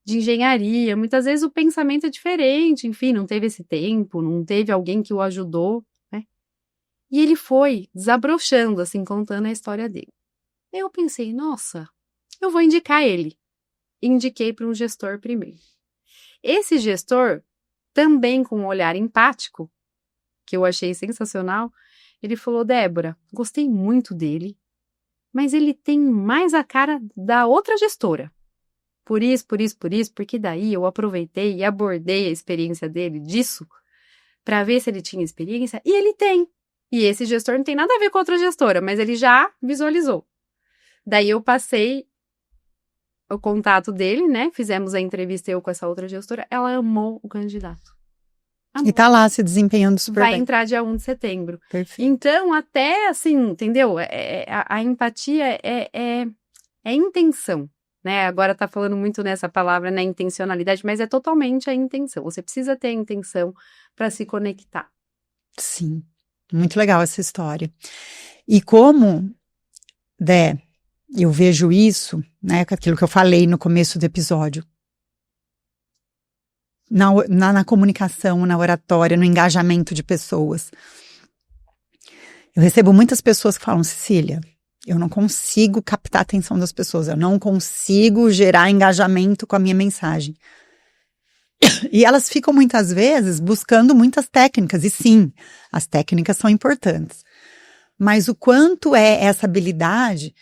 de engenharia, muitas vezes o pensamento é diferente, enfim, não teve esse tempo, não teve alguém que o ajudou, né? E ele foi desabrochando, assim, contando a história dele. Eu pensei, nossa, eu vou indicar ele. Indiquei para um gestor primeiro. Esse gestor, também com um olhar empático, que eu achei sensacional, ele falou, Débora, gostei muito dele, mas ele tem mais a cara da outra gestora. Por isso, porque daí eu aproveitei e abordei a experiência dele disso, para ver se ele tinha experiência, e ele tem. E esse gestor não tem nada a ver com a outra gestora, mas ele já visualizou. Daí eu passei o contato dele, né? Fizemos a entrevista eu com essa outra gestora, ela amou o candidato. E tá lá se desempenhando super bem. Vai entrar dia 1 de setembro. Perfeito. Então, até assim, entendeu? A empatia é intenção, né? Agora tá falando muito nessa palavra, né? Intencionalidade, mas é totalmente a intenção. Você precisa ter a intenção para se conectar. Sim, muito legal essa história. E como, Dé, eu vejo isso, né? Com aquilo que eu falei no começo do episódio. Na comunicação, na oratória, no engajamento de pessoas. Eu recebo muitas pessoas que falam, Cecília, eu não consigo captar a atenção das pessoas, eu não consigo gerar engajamento com a minha mensagem. E elas ficam muitas vezes buscando muitas técnicas, e sim, as técnicas são importantes. Mas o quanto é essa habilidade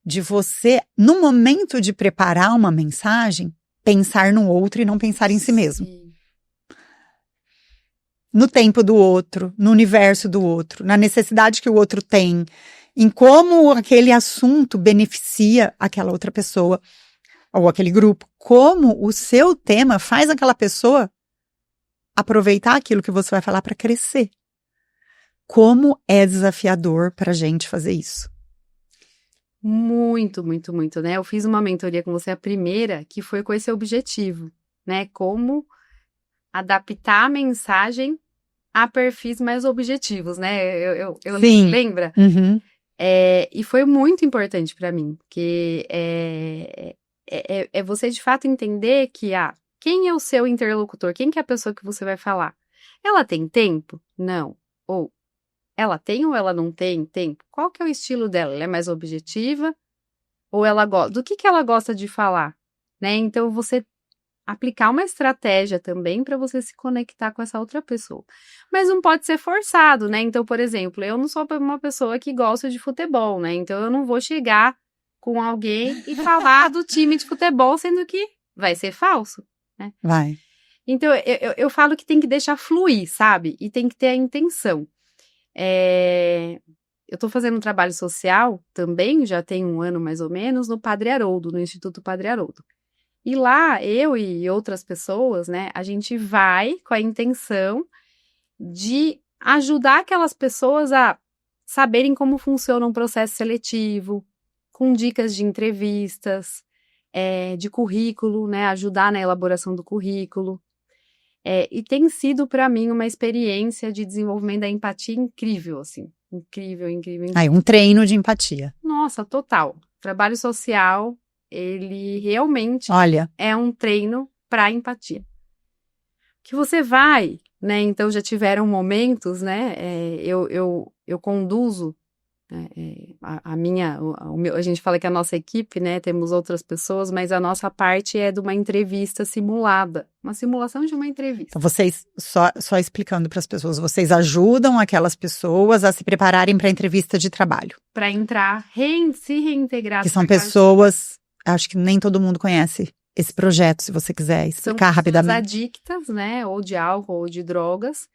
de você, no momento de preparar uma mensagem, pensar no outro e não pensar em si mesmo. Sim. No tempo do outro, no universo do outro, na necessidade que o outro tem, em como aquele assunto beneficia aquela outra pessoa ou aquele grupo, como o seu tema faz aquela pessoa aproveitar aquilo que você vai falar para crescer. Como é desafiador para a gente fazer isso. Muito, muito, muito, né? Eu fiz uma mentoria com você, a primeira, que foi com esse objetivo, né? Como adaptar a mensagem a perfis mais objetivos, né? Sim. Lembra? Uhum. E foi muito importante para mim, porque é você de fato entender que quem é o seu interlocutor, quem que é a pessoa que você vai falar? Ela tem tempo? Não. Ou ela tem ou ela não tem tempo? Qual que é o estilo dela? Ela é mais objetiva? Ou ela gosta? Do que ela gosta de falar? Né? Então, você aplicar uma estratégia também para você se conectar com essa outra pessoa. Mas não pode ser forçado, né? Então, por exemplo, eu não sou uma pessoa que gosta de futebol, né? Então, eu não vou chegar com alguém e falar do time de futebol, sendo que vai ser falso, né? Vai. Então, eu falo que tem que deixar fluir, sabe? E tem que ter a intenção. Eu estou fazendo um trabalho social também, já tem 1 ano mais ou menos, no Padre Haroldo, no Instituto Padre Haroldo. E lá, eu e outras pessoas, né, a gente vai com a intenção de ajudar aquelas pessoas a saberem como funciona um processo seletivo, com dicas de entrevistas, de currículo, né, ajudar na elaboração do currículo. E tem sido, para mim, uma experiência de desenvolvimento da empatia incrível, assim. Incrível, incrível, incrível. Um treino de empatia. Nossa, total. Trabalho social, ele realmente é um treino para empatia. Que você vai, né? Então, já tiveram momentos, né? Eu conduzo a gente fala que a nossa equipe, né, temos outras pessoas, mas a nossa parte é de uma entrevista simulada, uma simulação de uma entrevista. Então, vocês, só explicando para as pessoas, vocês ajudam aquelas pessoas a se prepararem para a entrevista de trabalho. Para entrar, se reintegrar. Que são pessoas, acho que nem todo mundo conhece esse projeto, se você quiser explicar rapidamente. São adictas, né, ou de álcool ou de drogas,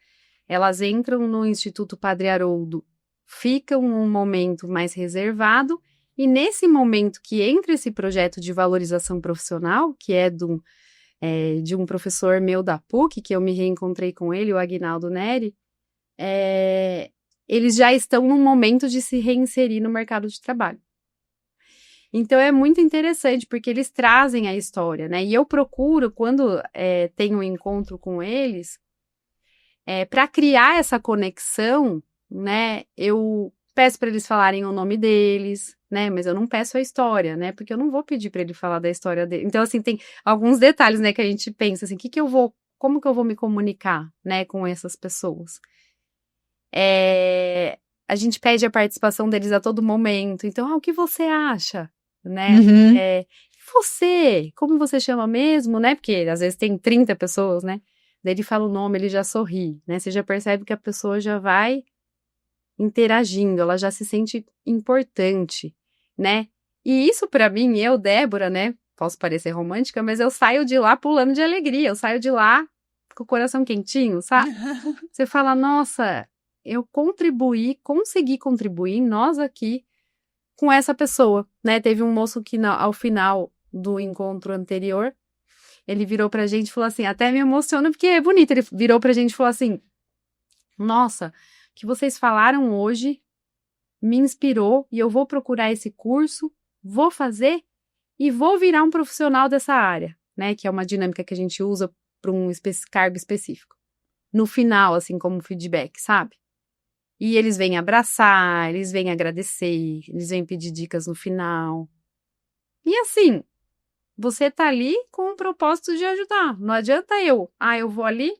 elas entram no Instituto Padre Haroldo, ficam um momento mais reservado, e nesse momento que entra esse projeto de valorização profissional, que é de um professor meu da PUC, que eu me reencontrei com ele, o Aguinaldo Neri, eles já estão num momento de se reinserir no mercado de trabalho. Então, é muito interessante, porque eles trazem a história, né? E eu procuro, quando tenho um encontro com eles, para criar essa conexão, né, eu peço para eles falarem o nome deles, né, mas eu não peço a história, né, porque eu não vou pedir para ele falar da história dele. Então, assim, tem alguns detalhes, né, que a gente pensa, assim, como que eu vou me comunicar, né, com essas pessoas? A gente pede a participação deles a todo momento. Então, o que você acha, né? Uhum. Como você chama mesmo, né, porque às vezes tem 30 pessoas, né, daí ele fala o nome, ele já sorri, né, você já percebe que a pessoa já vai interagindo, ela já se sente importante, né? E isso para mim, eu, Débora, né? Posso parecer romântica, mas eu saio de lá pulando de alegria, eu saio de lá com o coração quentinho, sabe? Você fala, nossa, eu consegui contribuir, nós aqui, com essa pessoa, né? Teve um moço que ao final do encontro anterior, ele virou pra gente e falou assim, até me emociona porque é bonito, ele virou pra gente e falou assim, nossa, que vocês falaram hoje me inspirou e eu vou procurar esse curso, vou fazer e vou virar um profissional dessa área, né? Que é uma dinâmica que a gente usa para um cargo específico. No final, assim, como feedback, sabe? E eles vêm abraçar, eles vêm agradecer, eles vêm pedir dicas no final. E assim, você tá ali com o propósito de ajudar. Não adianta eu vou ali,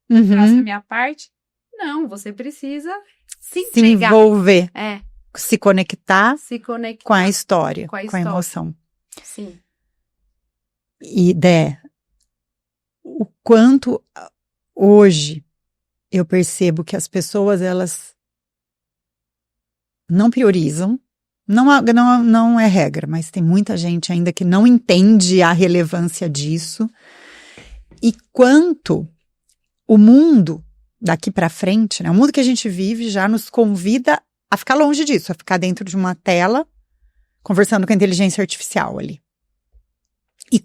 faço a minha parte. Não, você precisa se envolver, se conectar com a história, com a emoção. Sim. E, Dé, o quanto hoje eu percebo que as pessoas, elas não priorizam, não é regra, mas tem muita gente ainda que não entende a relevância disso, e quanto o mundo daqui para frente, né? O mundo que a gente vive já nos convida a ficar longe disso, a ficar dentro de uma tela, conversando com a inteligência artificial ali. E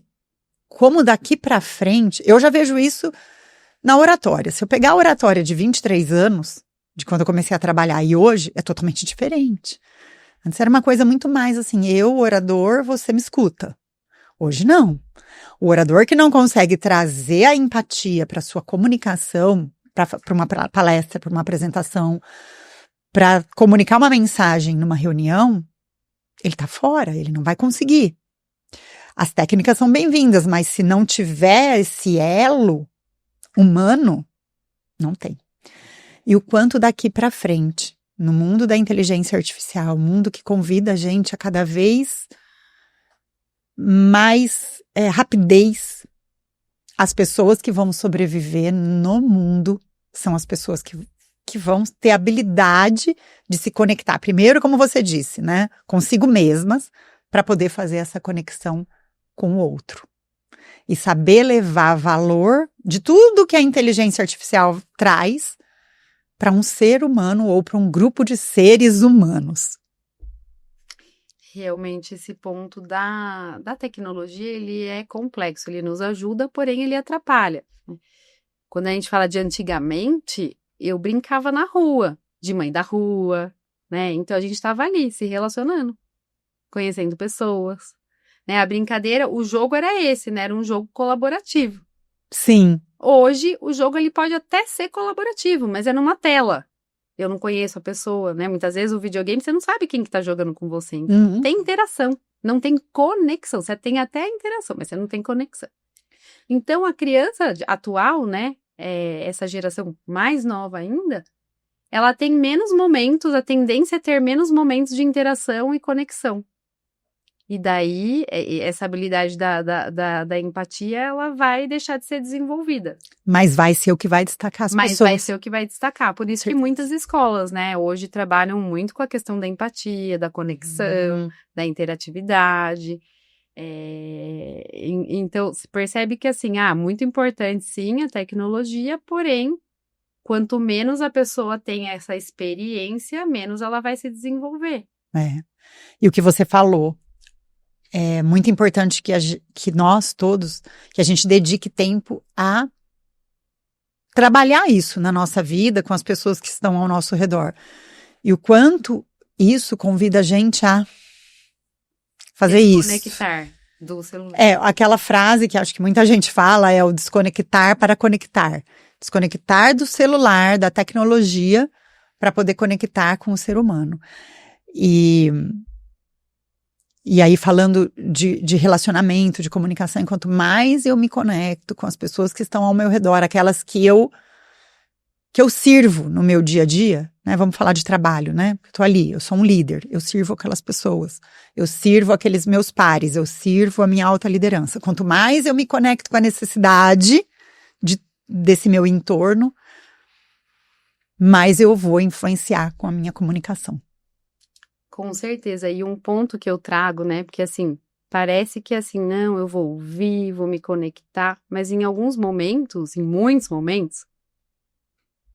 como daqui para frente, eu já vejo isso na oratória. Se eu pegar a oratória de 23 anos, de quando eu comecei a trabalhar, e hoje, é totalmente diferente. Antes era uma coisa muito mais assim, eu, orador, você me escuta. Hoje não. O orador que não consegue trazer a empatia para sua comunicação, para uma palestra, para uma apresentação, para comunicar uma mensagem numa reunião, ele está fora, ele não vai conseguir. As técnicas são bem-vindas, mas se não tiver esse elo humano, não tem. E o quanto daqui para frente, no mundo da inteligência artificial, mundo que convida a gente a cada vez mais rapidez, as pessoas que vão sobreviver no mundo são as pessoas que vão ter habilidade de se conectar. Primeiro, como você disse, né, consigo mesmas, para poder fazer essa conexão com o outro. E saber levar valor de tudo que a inteligência artificial traz para um ser humano ou para um grupo de seres humanos. Realmente, esse ponto da tecnologia, ele é complexo, ele nos ajuda, porém ele atrapalha. Quando a gente fala de antigamente, eu brincava na rua, de mãe da rua, né? Então a gente estava ali, se relacionando, conhecendo pessoas, né? A brincadeira, o jogo era esse, né? Era um jogo colaborativo. Sim. Hoje, o jogo ele pode até ser colaborativo, mas é numa tela. Eu não conheço a pessoa, né? Muitas vezes o videogame, você não sabe quem que tá jogando com você. Uhum. Tem interação, não tem conexão. Você tem até interação, mas você não tem conexão. Então, a criança atual, né? Essa geração mais nova ainda, ela tem menos momentos, a tendência é ter menos momentos de interação e conexão. E daí, essa habilidade da empatia, ela vai deixar de ser desenvolvida. Mas vai ser o que vai destacar as pessoas. Mas vai ser o que vai destacar. Por isso que muitas escolas, né, hoje trabalham muito com a questão da empatia, da conexão, da interatividade. Então, se percebe que, assim, muito importante, sim, a tecnologia, porém, quanto menos a pessoa tem essa experiência, menos ela vai se desenvolver. E o que você falou, é muito importante que nós todos, que a gente dedique tempo a trabalhar isso na nossa vida, com as pessoas que estão ao nosso redor. E o quanto isso convida a gente a fazer isso. Desconectar do celular. Aquela frase que acho que muita gente fala é o desconectar para conectar. Desconectar do celular, da tecnologia, para poder conectar com o ser humano. E aí, falando de relacionamento, de comunicação, quanto mais eu me conecto com as pessoas que estão ao meu redor, aquelas que eu sirvo no meu dia a dia, né? Vamos falar de trabalho, né? Eu tô ali, eu sou um líder, eu sirvo aquelas pessoas, eu sirvo aqueles meus pares, eu sirvo a minha alta liderança. Quanto mais eu me conecto com a necessidade desse meu entorno, mais eu vou influenciar com a minha comunicação. Com certeza, e um ponto que eu trago, né, porque assim, parece que assim, não, eu vou ouvir, vou me conectar, mas em alguns momentos, em muitos momentos,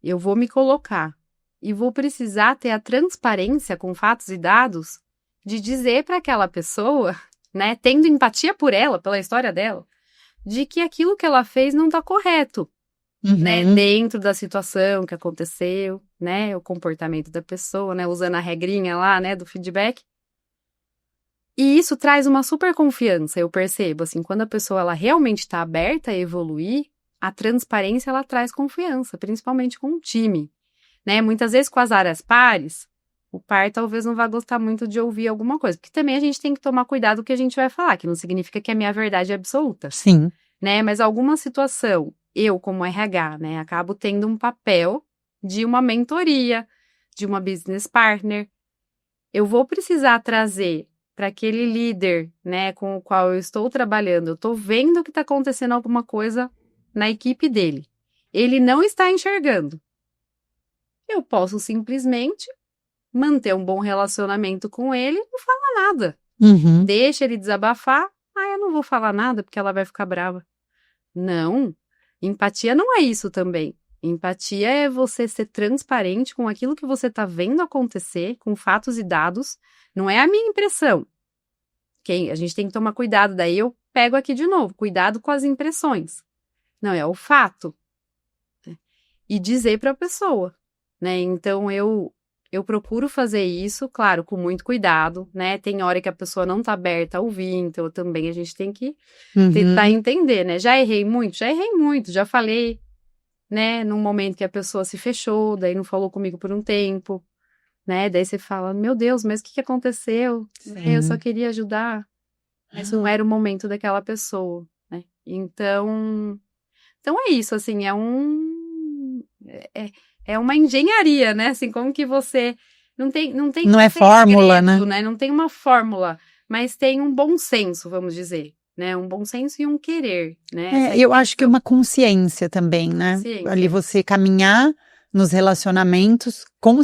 eu vou me colocar e vou precisar ter a transparência com fatos e dados de dizer para aquela pessoa, né, tendo empatia por ela, pela história dela, de que aquilo que ela fez não está correto. Né, dentro da situação que aconteceu, né, o comportamento da pessoa, né, usando a regrinha lá, né, do feedback. E isso traz uma super confiança, eu percebo, assim, quando a pessoa ela realmente está aberta a evoluir, a transparência ela traz confiança, principalmente com o time, né, muitas vezes com as áreas pares, o par talvez não vá gostar muito de ouvir alguma coisa, porque também a gente tem que tomar cuidado com o que a gente vai falar, que não significa que a minha verdade é absoluta. Sim. Né, mas alguma situação, eu como RH, né, acabo tendo um papel de uma mentoria, de uma business partner. Eu vou precisar trazer para aquele líder, né, com o qual eu estou trabalhando, eu estou vendo que está acontecendo alguma coisa na equipe dele. Ele não está enxergando. Eu posso simplesmente manter um bom relacionamento com ele e não falar nada. Deixa ele desabafar. Eu não vou falar nada porque ela vai ficar brava. Não, empatia não é isso também. Empatia é você ser transparente com aquilo que você está vendo acontecer, com fatos e dados. Não é a minha impressão. A gente tem que tomar cuidado, daí eu pego aqui de novo, cuidado com as impressões. Não, é o fato. E dizer para a pessoa, né? Então, eu eu procuro fazer isso, claro, com muito cuidado, né? Tem hora que a pessoa não tá aberta a ouvir, então também a gente tem que tentar entender, né? Já errei muito, já falei, né? Num momento que a pessoa se fechou, daí não falou comigo por um tempo, né? Daí você fala, meu Deus, mas o que aconteceu? Eu só queria ajudar, mas não era o momento daquela pessoa, né? Então é isso, assim, é uma engenharia, né? Assim, como que você não tem Não é fórmula, né? Não tem uma fórmula, mas tem um bom senso, vamos dizer, né? Um bom senso e um querer, né? Eu acho que uma consciência também, né? Ali você caminhar nos relacionamentos com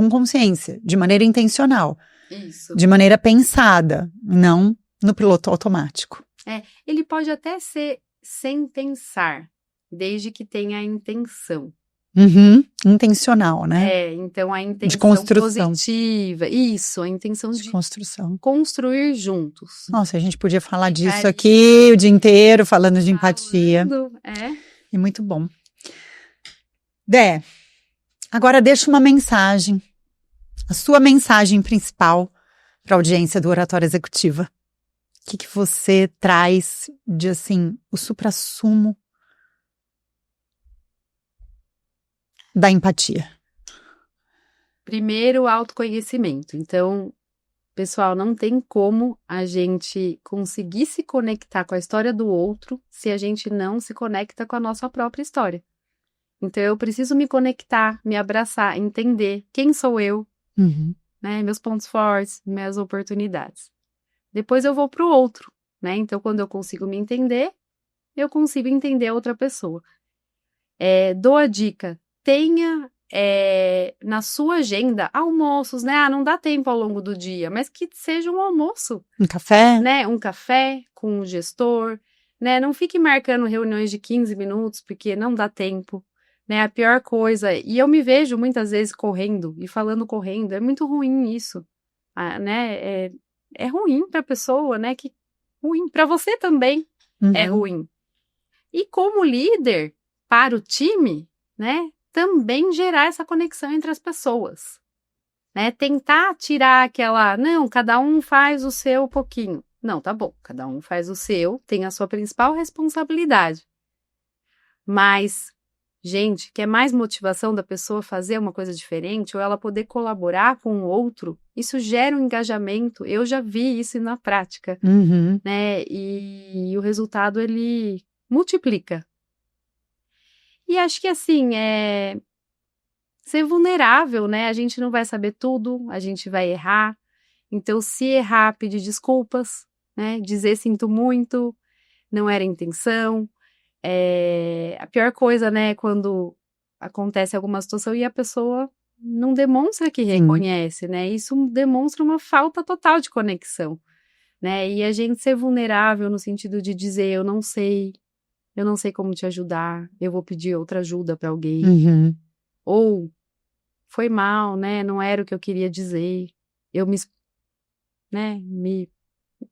consciência, de maneira intencional. Isso. De maneira pensada, não no piloto automático. Ele pode até ser sem pensar, desde que tenha a intenção. Intencional, né? Então a intenção de construção. Positiva, isso, a intenção de construção. Construir juntos. Nossa, a gente podia falar disso aqui o dia inteiro, falando de empatia. E muito bom. Dé, agora deixa uma mensagem, a sua mensagem principal para a audiência do Oratória Executiva. O que você traz de, assim, o suprassumo da empatia? Primeiro, autoconhecimento. Então, pessoal, não tem como a gente conseguir se conectar com a história do outro se a gente não se conecta com a nossa própria história. Então, eu preciso me conectar, me abraçar, entender quem sou eu, né, meus pontos fortes, minhas oportunidades. Depois eu vou para o outro, né? Então, quando eu consigo me entender, eu consigo entender a outra pessoa. Dou a dica, tenha na sua agenda almoços, né? Não dá tempo ao longo do dia, mas que seja um almoço. Um café? Né? Um café com um gestor, né? Não fique marcando reuniões de 15 minutos, porque não dá tempo, né? A pior coisa, e eu me vejo muitas vezes correndo, e falando correndo, é muito ruim isso, né? É ruim para a pessoa, né? Que ruim para você também é ruim. E como líder para o time, né? Também gerar essa conexão entre as pessoas, né? Tentar tirar aquela, não, cada um faz o seu pouquinho. Não, tá bom, cada um faz o seu, tem a sua principal responsabilidade. Mas, gente, quer mais motivação da pessoa fazer uma coisa diferente ou ela poder colaborar com o outro, isso gera um engajamento. Eu já vi isso na prática, né? E o resultado, ele multiplica. E acho que, assim, ser vulnerável, né? A gente não vai saber tudo, a gente vai errar. Então, se errar, pedir desculpas, né? Dizer sinto muito, não era a intenção. A pior coisa, né? Quando acontece alguma situação e a pessoa não demonstra que reconhece, né? Isso demonstra uma falta total de conexão, né? E a gente ser vulnerável no sentido de dizer, eu não sei como te ajudar, eu vou pedir outra ajuda para alguém. Ou, foi mal, né? Não era o que eu queria dizer. Eu me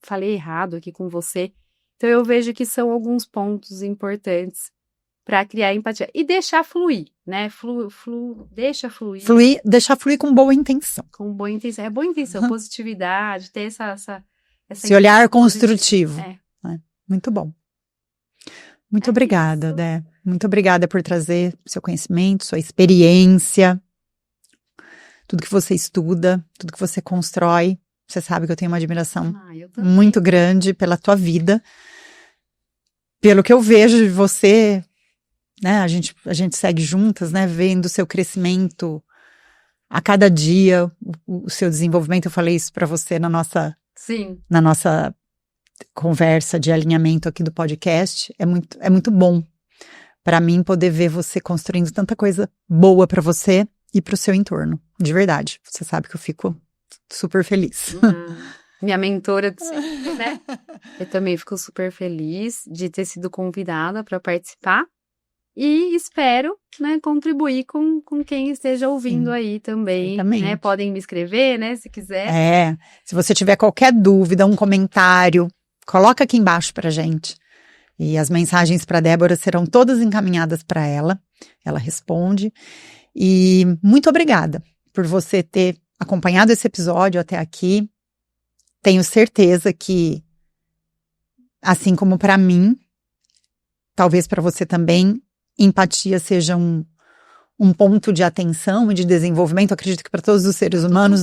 falei errado aqui com você. Então, eu vejo que são alguns pontos importantes para criar empatia. E deixar fluir, né? Deixa fluir. Deixar fluir com boa intenção. Com boa intenção. É boa intenção, positividade, ter esse olhar construtivo. Muito bom. Muito obrigada, Dé. Muito obrigada por trazer seu conhecimento, sua experiência, tudo que você estuda, tudo que você constrói. Você sabe que eu tenho uma admiração muito grande pela tua vida, pelo que eu vejo de você, né? A gente segue juntas, né? Vendo o seu crescimento a cada dia, o seu desenvolvimento. Eu falei isso para você na nossa conversa de alinhamento aqui do podcast. É muito bom para mim poder ver você construindo tanta coisa boa para você e para o seu entorno. De verdade. Você sabe que eu fico super feliz. Minha mentora de sempre, né? Eu também fico super feliz de ter sido convidada para participar e espero, né, contribuir com quem esteja ouvindo aí também, né? Podem me escrever, né, se quiser. Se você tiver qualquer dúvida, um comentário, coloca aqui embaixo pra gente. E as mensagens para Débora serão todas encaminhadas para ela. Ela responde. E muito obrigada por você ter acompanhado esse episódio até aqui. Tenho certeza que, assim como para mim, talvez para você também, empatia seja um ponto de atenção e de desenvolvimento. Acredito que para todos os seres humanos,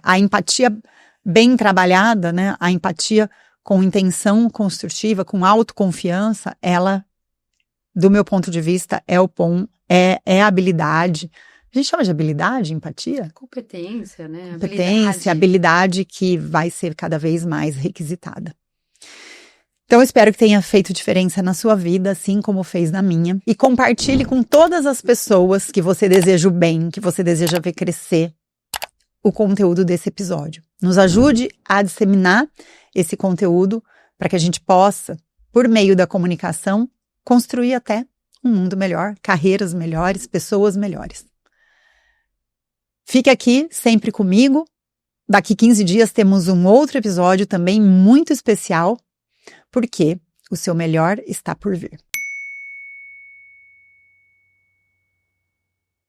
a empatia bem trabalhada, né? A empatia com intenção construtiva, com autoconfiança, ela, do meu ponto de vista, é a habilidade. A gente chama de habilidade, empatia? Competência, né? Competência, habilidade que vai ser cada vez mais requisitada. Então, eu espero que tenha feito diferença na sua vida, assim como fez na minha. E compartilhe com todas as pessoas que você deseja o bem, que você deseja ver crescer o conteúdo desse episódio. Nos ajude a disseminar esse conteúdo para que a gente possa, por meio da comunicação, construir até um mundo melhor, carreiras melhores, pessoas melhores. Fique aqui sempre comigo. Daqui 15 dias temos um outro episódio também muito especial, porque o seu melhor está por vir.